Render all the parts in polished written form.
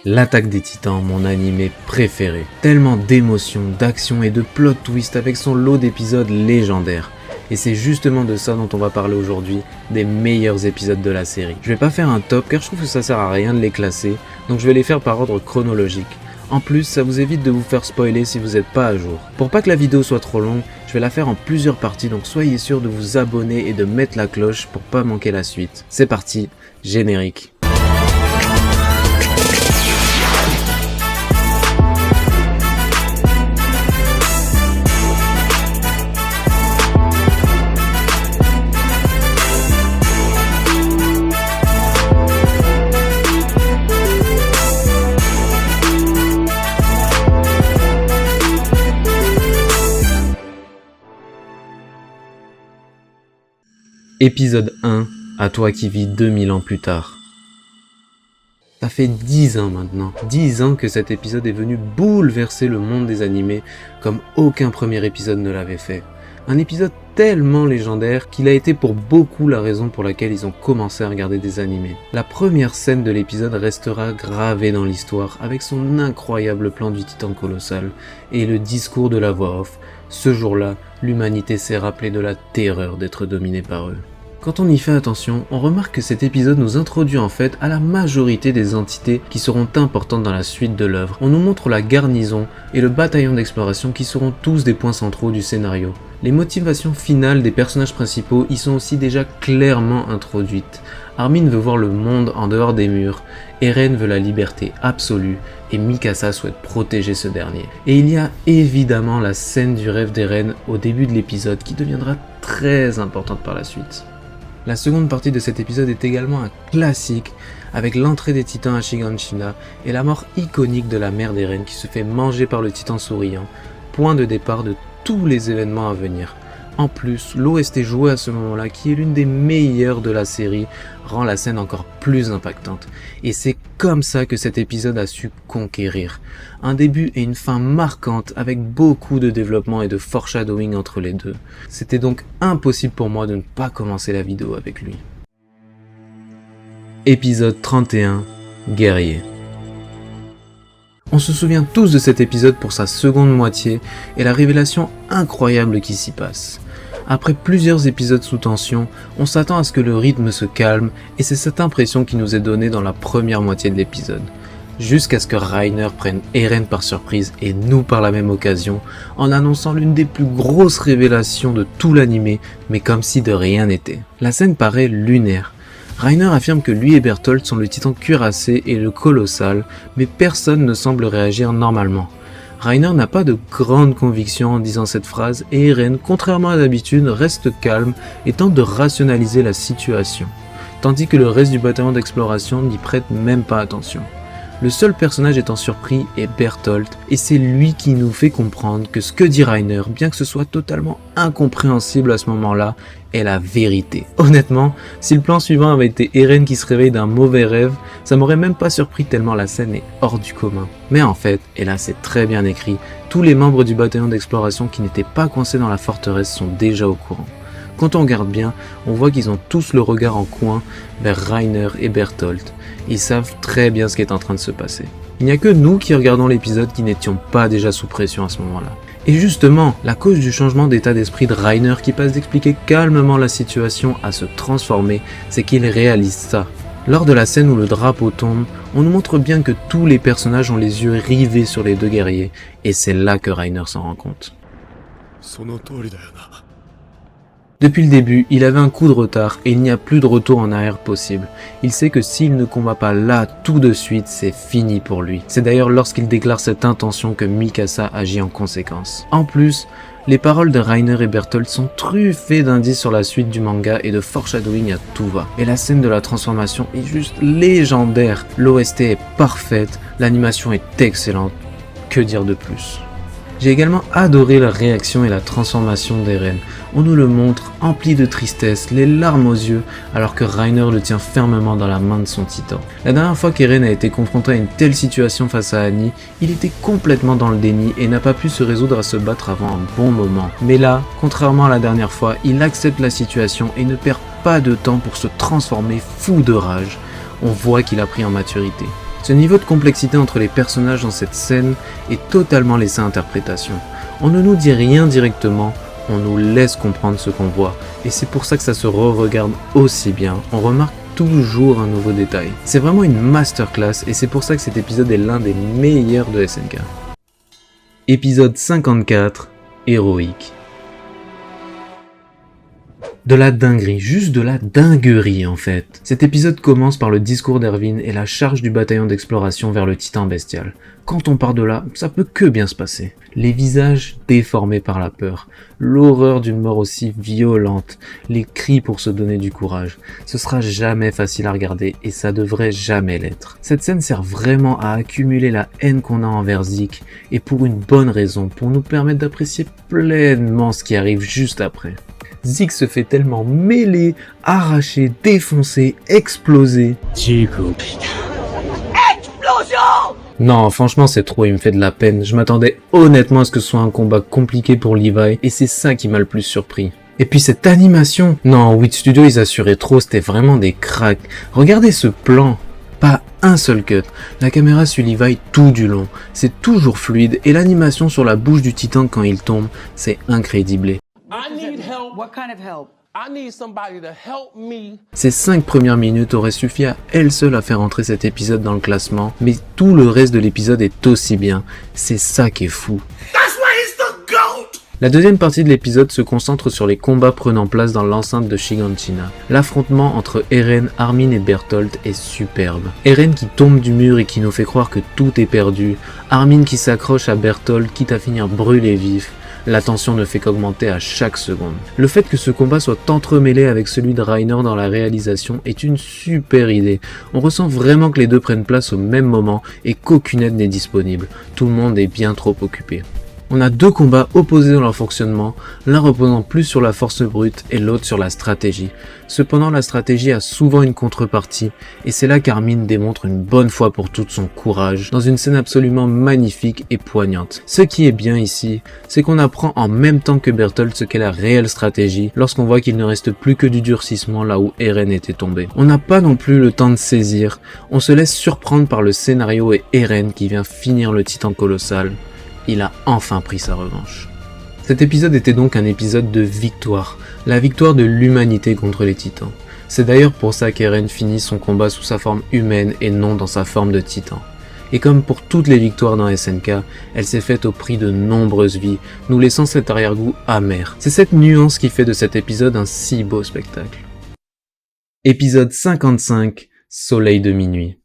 L'Attaque des Titans, mon animé préféré. Tellement d'émotions, d'action et de plot twist avec son lot d'épisodes légendaires. Et c'est justement de ça dont on va parler aujourd'hui, des meilleurs épisodes de la série. Je vais pas faire un top car je trouve que ça sert à rien de les classer, donc je vais les faire par ordre chronologique. En plus, ça vous évite de vous faire spoiler si vous n'êtes pas à jour. Pour pas que la vidéo soit trop longue, je vais la faire en plusieurs parties, donc soyez sûr de vous abonner et de mettre la cloche pour pas manquer la suite. C'est parti, générique. Épisode 1, à toi qui vis 2000 ans plus tard. Ça fait 10 ans maintenant, 10 ans que cet épisode est venu bouleverser le monde des animés comme aucun premier épisode ne l'avait fait. Un épisode tellement légendaire qu'il a été pour beaucoup la raison pour laquelle ils ont commencé à regarder des animés. La première scène de l'épisode restera gravée dans l'histoire avec son incroyable plan du titan colossal et le discours de la voix off. Ce jour-là, l'humanité s'est rappelée de la terreur d'être dominée par eux. Quand on y fait attention, on remarque que cet épisode nous introduit en fait à la majorité des entités qui seront importantes dans la suite de l'œuvre. On nous montre la garnison et le bataillon d'exploration qui seront tous des points centraux du scénario. Les motivations finales des personnages principaux y sont aussi déjà clairement introduites. Armin veut voir le monde en dehors des murs, Eren veut la liberté absolue et Mikasa souhaite protéger ce dernier. Et il y a évidemment la scène du rêve d'Eren au début de l'épisode qui deviendra très importante par la suite. La seconde partie de cet épisode est également un classique avec l'entrée des titans à Shiganshina et la mort iconique de la mère d'Eren qui se fait manger par le titan souriant, point de départ de tous les événements à venir. En plus, l'OST joué à ce moment-là, qui est l'une des meilleures de la série, rend la scène encore plus impactante. Et c'est comme ça que cet épisode a su conquérir. Un début et une fin marquantes avec beaucoup de développement et de foreshadowing entre les deux. C'était donc impossible pour moi de ne pas commencer la vidéo avec lui. Épisode 31, Guerrier. On se souvient tous de cet épisode pour sa seconde moitié et la révélation incroyable qui s'y passe. Après plusieurs épisodes sous tension, on s'attend à ce que le rythme se calme et c'est cette impression qui nous est donnée dans la première moitié de l'épisode. Jusqu'à ce que Reiner prenne Eren par surprise et nous par la même occasion, en annonçant l'une des plus grosses révélations de tout l'animé, mais comme si de rien n'était. La scène paraît lunaire. Reiner affirme que lui et Bertholdt sont le titan cuirassé et le colossal, mais personne ne semble réagir normalement. Reiner n'a pas de grande conviction en disant cette phrase et Eren, contrairement à d'habitude, reste calme et tente de rationaliser la situation, tandis que le reste du bataillon d'exploration n'y prête même pas attention. Le seul personnage étant surpris est Bertholdt, et c'est lui qui nous fait comprendre que ce que dit Reiner, bien que ce soit totalement incompréhensible à ce moment-là, est la vérité. Honnêtement, si le plan suivant avait été Eren qui se réveille d'un mauvais rêve, ça m'aurait même pas surpris tellement la scène est hors du commun. Mais en fait, et là c'est très bien écrit, tous les membres du bataillon d'exploration qui n'étaient pas coincés dans la forteresse sont déjà au courant. Quand on regarde bien, on voit qu'ils ont tous le regard en coin vers Reiner et Bertholdt. Ils savent très bien ce qui est en train de se passer. Il n'y a que nous qui regardons l'épisode qui n'étions pas déjà sous pression à ce moment-là. Et justement, la cause du changement d'état d'esprit de Reiner qui passe d'expliquer calmement la situation à se transformer, c'est qu'il réalise ça. Lors de la scène où le drapeau tombe, on nous montre bien que tous les personnages ont les yeux rivés sur les deux guerriers, et c'est là que Reiner s'en rend compte. Depuis le début, il avait un coup de retard et il n'y a plus de retour en arrière possible. Il sait que s'il ne combat pas là tout de suite, c'est fini pour lui. C'est d'ailleurs lorsqu'il déclare cette intention que Mikasa agit en conséquence. En plus, les paroles de Reiner et Bertholdt sont truffées d'indices sur la suite du manga et de foreshadowing à tout va. Et la scène de la transformation est juste légendaire. L'OST est parfaite, l'animation est excellente. Que dire de plus ? J'ai également adoré la réaction et la transformation d'Eren. On nous le montre, empli de tristesse, les larmes aux yeux, alors que Reiner le tient fermement dans la main de son titan. La dernière fois qu'Eren a été confronté à une telle situation face à Annie, il était complètement dans le déni et n'a pas pu se résoudre à se battre avant un bon moment. Mais là, contrairement à la dernière fois, il accepte la situation et ne perd pas de temps pour se transformer fou de rage. On voit qu'il a pris en maturité. Ce niveau de complexité entre les personnages dans cette scène est totalement laissé à interprétation. On ne nous dit rien directement, on nous laisse comprendre ce qu'on voit, et c'est pour ça que ça se re-regarde aussi bien, on remarque toujours un nouveau détail. C'est vraiment une masterclass, et c'est pour ça que cet épisode est l'un des meilleurs de SNK. Épisode 54, héroïque. De la dinguerie, juste de la dinguerie en fait. Cet épisode commence par le discours d'Erwin et la charge du bataillon d'exploration vers le titan bestial. Quand on part de là, ça peut que bien se passer. Les visages déformés par la peur, l'horreur d'une mort aussi violente, les cris pour se donner du courage. Ce sera jamais facile à regarder et ça devrait jamais l'être. Cette scène sert vraiment à accumuler la haine qu'on a envers Zeke et pour une bonne raison, pour nous permettre d'apprécier pleinement ce qui arrive juste après. Zeke se fait tellement mêler, arracher, défoncer, exploser. Explosion! Non, franchement c'est trop, il me fait de la peine. Je m'attendais honnêtement à ce que ce soit un combat compliqué pour Levi, et c'est ça qui m'a le plus surpris. Et puis cette animation, non, Wit Studio ils assuraient trop, c'était vraiment des cracks. Regardez ce plan, pas un seul cut. La caméra suit Levi tout du long, c'est toujours fluide, et l'animation sur la bouche du titan quand il tombe, c'est incrédible. I need help. What kind of help? I need somebody to help me. Ces 5 premières minutes auraient suffi à elles seules à faire entrer cet épisode dans le classement, mais tout le reste de l'épisode est aussi bien. C'est ça qui est fou. That's why he's the GOAT. La deuxième partie de l'épisode se concentre sur les combats prenant place dans l'enceinte de Shiganshina. L'affrontement entre Eren, Armin et Bertholdt est superbe. Eren qui tombe du mur et qui nous fait croire que tout est perdu. Armin qui s'accroche à Bertholdt quitte à finir brûlé vif. La tension ne fait qu'augmenter à chaque seconde. Le fait que ce combat soit entremêlé avec celui de Reiner dans la réalisation est une super idée. On ressent vraiment que les deux prennent place au même moment et qu'aucune aide n'est disponible. Tout le monde est bien trop occupé. On a deux combats opposés dans leur fonctionnement, l'un reposant plus sur la force brute et l'autre sur la stratégie. Cependant, la stratégie a souvent une contrepartie, et c'est là qu'Armin démontre une bonne fois pour toutes son courage, dans une scène absolument magnifique et poignante. Ce qui est bien ici, c'est qu'on apprend en même temps que Bertholdt ce qu'est la réelle stratégie, lorsqu'on voit qu'il ne reste plus que du durcissement là où Eren était tombé. On n'a pas non plus le temps de saisir, on se laisse surprendre par le scénario et Eren qui vient finir le titan colossal. Il a enfin pris sa revanche. Cet épisode était donc un épisode de victoire, la victoire de l'humanité contre les titans. C'est d'ailleurs pour ça qu'Eren finit son combat sous sa forme humaine et non dans sa forme de titan. Et comme pour toutes les victoires dans SNK, elle s'est faite au prix de nombreuses vies, nous laissant cet arrière-goût amer. C'est cette nuance qui fait de cet épisode un si beau spectacle. Épisode 55, Soleil de minuit.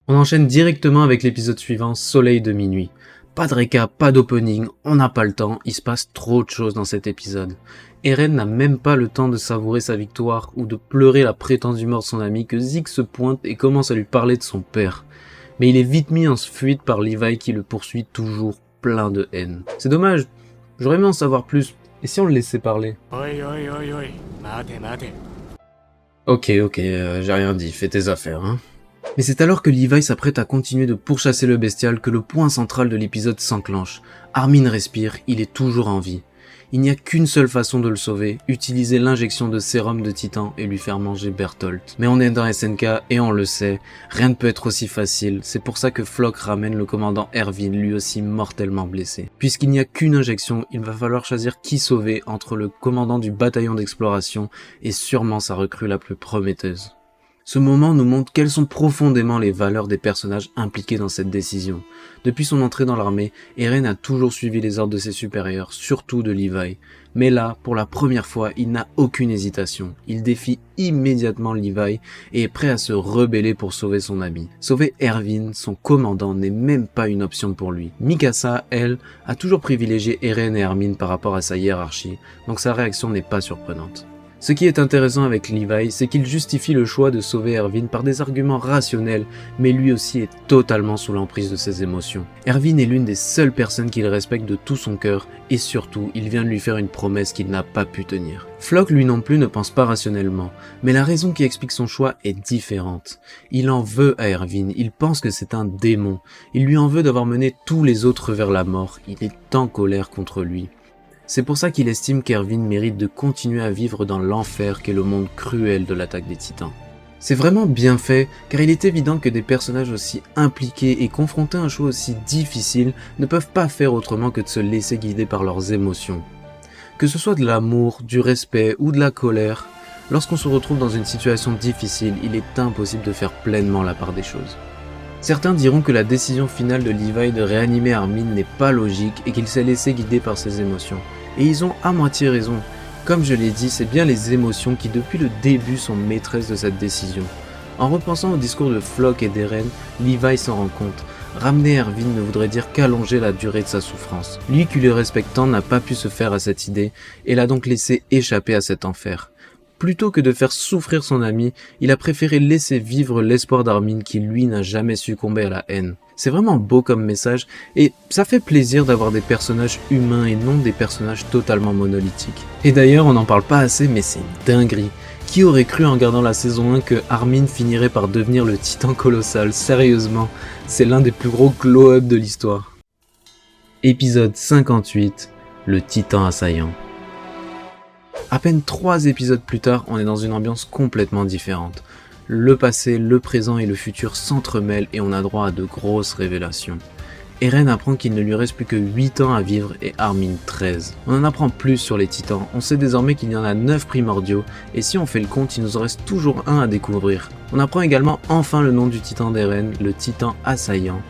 On enchaîne directement avec l'épisode suivant, Soleil de minuit. Pas de récap, pas d'opening, on n'a pas le temps, il se passe trop de choses dans cet épisode. Eren n'a même pas le temps de savourer sa victoire ou de pleurer la prétendue mort de son ami que Zeke se pointe et commence à lui parler de son père. Mais il est vite mis en fuite par Levi qui le poursuit toujours plein de haine. C'est dommage, j'aurais aimé en savoir plus, et si on le laissait parler? Ok, j'ai rien dit, fais tes affaires, hein. Mais c'est alors que Levi s'apprête à continuer de pourchasser le bestial que le point central de l'épisode s'enclenche. Armin respire, il est toujours en vie. Il n'y a qu'une seule façon de le sauver, utiliser l'injection de sérum de titan et lui faire manger Bertholdt. Mais on est dans SNK et on le sait, rien ne peut être aussi facile, c'est pour ça que Floch ramène le commandant Erwin, lui aussi mortellement blessé. Puisqu'il n'y a qu'une injection, il va falloir choisir qui sauver entre le commandant du bataillon d'exploration et sûrement sa recrue la plus prometteuse. Ce moment nous montre quelles sont profondément les valeurs des personnages impliqués dans cette décision. Depuis son entrée dans l'armée, Eren a toujours suivi les ordres de ses supérieurs, surtout de Levi. Mais là, pour la première fois, il n'a aucune hésitation. Il défie immédiatement Levi et est prêt à se rebeller pour sauver son ami. Sauver Erwin, son commandant, n'est même pas une option pour lui. Mikasa, elle, a toujours privilégié Eren et Armin par rapport à sa hiérarchie, donc sa réaction n'est pas surprenante. Ce qui est intéressant avec Levi, c'est qu'il justifie le choix de sauver Erwin par des arguments rationnels, mais lui aussi est totalement sous l'emprise de ses émotions. Erwin est l'une des seules personnes qu'il respecte de tout son cœur, et surtout, il vient de lui faire une promesse qu'il n'a pas pu tenir. Floch lui non plus ne pense pas rationnellement, mais la raison qui explique son choix est différente. Il en veut à Erwin, il pense que c'est un démon, il lui en veut d'avoir mené tous les autres vers la mort, il est en colère contre lui. C'est pour ça qu'il estime qu'Erwin mérite de continuer à vivre dans l'enfer qu'est le monde cruel de l'attaque des titans. C'est vraiment bien fait, car il est évident que des personnages aussi impliqués et confrontés à un choix aussi difficile ne peuvent pas faire autrement que de se laisser guider par leurs émotions. Que ce soit de l'amour, du respect ou de la colère, lorsqu'on se retrouve dans une situation difficile, il est impossible de faire pleinement la part des choses. Certains diront que la décision finale de Levi de réanimer Armin n'est pas logique et qu'il s'est laissé guider par ses émotions. Et ils ont à moitié raison. Comme je l'ai dit, c'est bien les émotions qui depuis le début sont maîtresses de cette décision. En repensant au discours de Floch et d'Eren, Levi s'en rend compte. Ramener Erwin ne voudrait dire qu'allonger la durée de sa souffrance. Lui qui le respectant n'a pas pu se faire à cette idée et l'a donc laissé échapper à cet enfer. Plutôt que de faire souffrir son ami, il a préféré laisser vivre l'espoir d'Armin qui lui n'a jamais succombé à la haine. C'est vraiment beau comme message et ça fait plaisir d'avoir des personnages humains et non des personnages totalement monolithiques. Et d'ailleurs on n'en parle pas assez mais c'est une dinguerie. Qui aurait cru en regardant la saison 1 que Armin finirait par devenir le titan colossal? Sérieusement, c'est l'un des plus gros glow-up de l'histoire. Épisode 58, le titan assaillant. À peine 3 épisodes plus tard, on est dans une ambiance complètement différente. Le passé, le présent et le futur s'entremêlent et on a droit à de grosses révélations. Eren apprend qu'il ne lui reste plus que 8 ans à vivre et Armin 13. On en apprend plus sur les titans, on sait désormais qu'il y en a 9 primordiaux et si on fait le compte, il nous en reste toujours un à découvrir. On apprend également enfin le nom du titan d'Eren, le titan assaillant.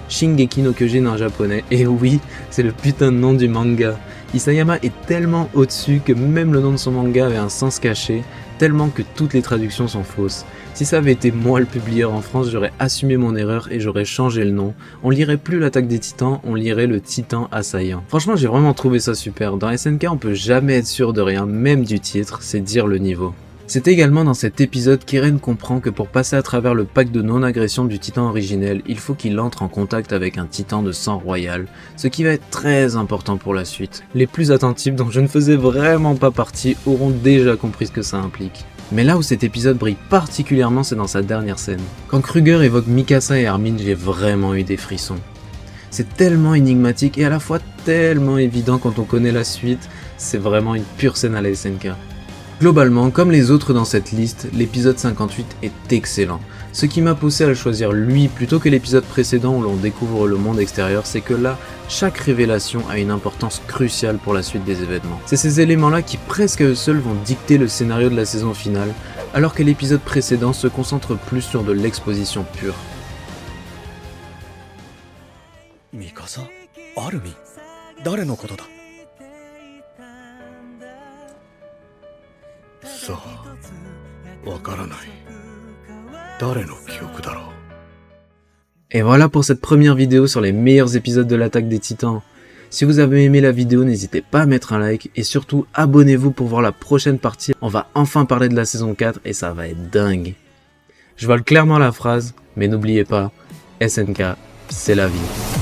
Shingeki no Kyojin en japonais, et oui, c'est le putain de nom du manga. Isayama est tellement au-dessus que même le nom de son manga avait un sens caché, tellement que toutes les traductions sont fausses. Si ça avait été moi le publieur en France, j'aurais assumé mon erreur et j'aurais changé le nom. On lirait plus l'attaque des titans, on lirait le titan assaillant. Franchement, j'ai vraiment trouvé ça super. Dans SNK, on peut jamais être sûr de rien, même du titre, c'est dire le niveau. C'est également dans cet épisode qu'Eren comprend que pour passer à travers le pacte de non-agression du titan originel, il faut qu'il entre en contact avec un titan de sang royal, ce qui va être très important pour la suite. Les plus attentifs, dont je ne faisais vraiment pas partie, auront déjà compris ce que ça implique. Mais là où cet épisode brille particulièrement, c'est dans sa dernière scène. Quand Kruger évoque Mikasa et Armin, j'ai vraiment eu des frissons. C'est tellement énigmatique et à la fois tellement évident quand on connaît la suite, c'est vraiment une pure scène à la SNK. Globalement, comme les autres dans cette liste, l'épisode 58 est excellent. Ce qui m'a poussé à le choisir lui plutôt que l'épisode précédent où l'on découvre le monde extérieur, c'est que là, chaque révélation a une importance cruciale pour la suite des événements. C'est ces éléments-là qui presque à eux seuls vont dicter le scénario de la saison finale, alors que l'épisode précédent se concentre plus sur de l'exposition pure. Mikasa? Armin? Dare no koto da? さあ、わからない。誰の記憶だろう。 Et voilà pour cette première vidéo sur les meilleurs épisodes de l'attaque des titans. Si vous avez aimé la vidéo, n'hésitez pas à mettre un like et surtout abonnez-vous pour voir la prochaine partie. On va enfin parler de la saison 4 et ça va être dingue. Je vole clairement la phrase, mais n'oubliez pas, SNK, c'est la vie.